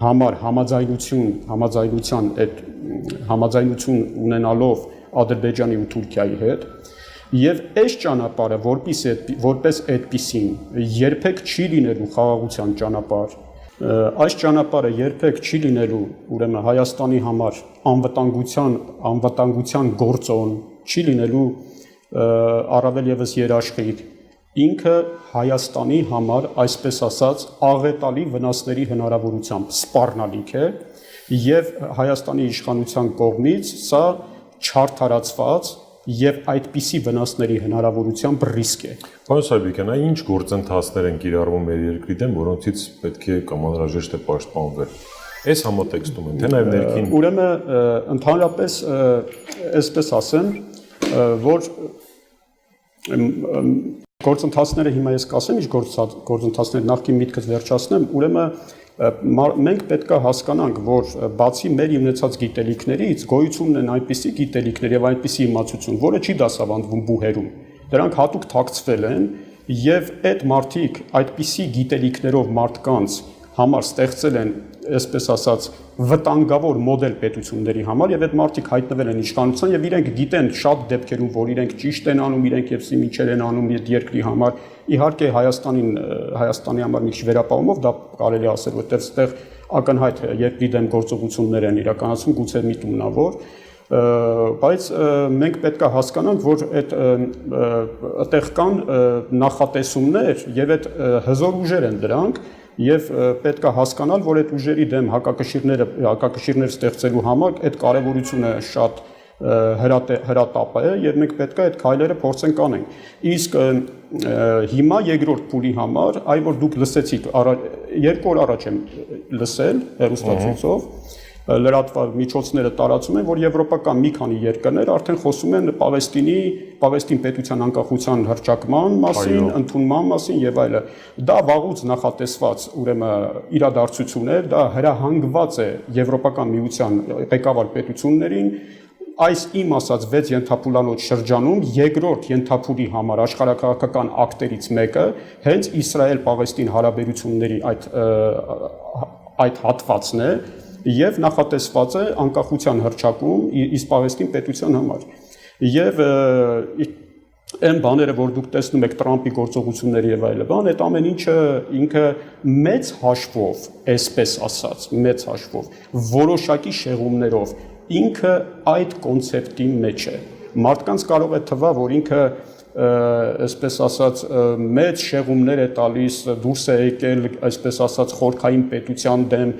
համար համաձայնություն ունենալով Ադրբեջանի ու Թուրքիայի հետ, եւ այս ճանապարհը որպես այդպիսին երբեք չի լինելու խաղաղության ճանապարհ, այս ճանապարհը երբեք չի լինելու ուրեմն Հայաստանի համար անվտանգության գործոն, չի լինելու առավել եւս երաշխիք, ինքը Հայաստանի համար, այսպես ասած, աղետալի վնասների հնարավորությամբ սպառնալիք է եւ Հայաստանի իշխանության կողմից սա չարդարացված եւ այդպիսի վնասների հնարավորությամբ ռիսկ է։ Պարոն Սարգսյան, ինչ գործընթացներ են կիրառվում մեր երկրի դեմ, որոնցից պետք է կամ անհրաժեշտ է պաշտպանվել։ Այս համատեքստում են, թե նաեւ ներքին։ Ուրեմն ընդհանրապես այսպես ասեմ, որ գործընթացները հիմա ես կասեմ, ինչ գործընթացներ նախքին միտքս վերջացնեմ, ուրեմն մենք պետք է հասկանանք, որ բացի մեր ունեցած գիտելիքներից գոյություն ունեն այնպիսի գիտելիքներ եւ այնպիսի իմացություն, որը չի դասավանդվում բուհերում։ Դրանք հատուկ թաքցվել են եւ այդ մարդիկ այդպիսի գիտելիքներով մարդկանց համար ստեղծել են, այսպես ասած, վտանգավոր մոդել պետությունների համար եւ այդ մարդիկ հայտնվել են իշխանության եւ իրենք գիտեն շատ դեպքերում, որ իրենք ճիշտ են անում, իրենք եւ սիմիչեր են անում այդ երկրի համար։ Իհարկե Հայաստանի համար մի քիչ վերապահումով դա կարելի է ասել, որտեղ այդտեղ ակնհայտ երկրի դեմ գործողություններ են իրականացում, գուցե միտումնավոր, բայց մենք պետք է հասկանանք, որ այդտեղ կան նախատեսումներ եւ այդ հզոր ուժեր են դրանք եւ պետք է հասկանալ, որ այդ ուժերի դեմ հակակշիռներ ստեղծելու համար այդ կարեւորությունը շատ հրատապ է եւ մենք պետք է այդ քայլերը փորձենք անենք։ Իսկ հիմա երկրորդ փուլի համար, այ որ դուք լսեցիք, 2 օր առաջ եմ լսել հեռուստացույցով, լրատվար միջոցները տարածում են, որ եվրոպական մի քանի երկրներ արդեն խոսում են Պաղեստին պետության անկախության հռչակման մասին, ընդունման մասին եւ այլն։ Դա վաղուց նախատեսված ուրեմն իրադարձություն է, դա հրահանգված է Եվրոպական միության ղեկավար պետություններին։ Այս իմ ասած 6 ենթափուլանոց շրջանում երկրորդ ենթափուլի համար աշխարհակաղակական ակտերից մեկը հենց Իսրայել-Պաղեստին հարաբերությունների այդ հատվածն է եւ նախատեսված է անկախության հռչակում Իսպաղեստին պետության համար։ Եվ այն բաները, որ դուք տեսնում եք Տրամպի գործողությունների եւ այլն, այդ ամեն ինչը ինքը մեծ հաշվով, այսպես ասած, մեծ հաշվով, որոշակի շեղումներով ինքը այդ կոնցեպտի մեջ է։ Մարդկանց կարող է թվա, որ ինքը այսպես ասած մեծ շեղումներ է տալիս, դուրս է եկել, այսպես ասած խորքային պետության դեմ,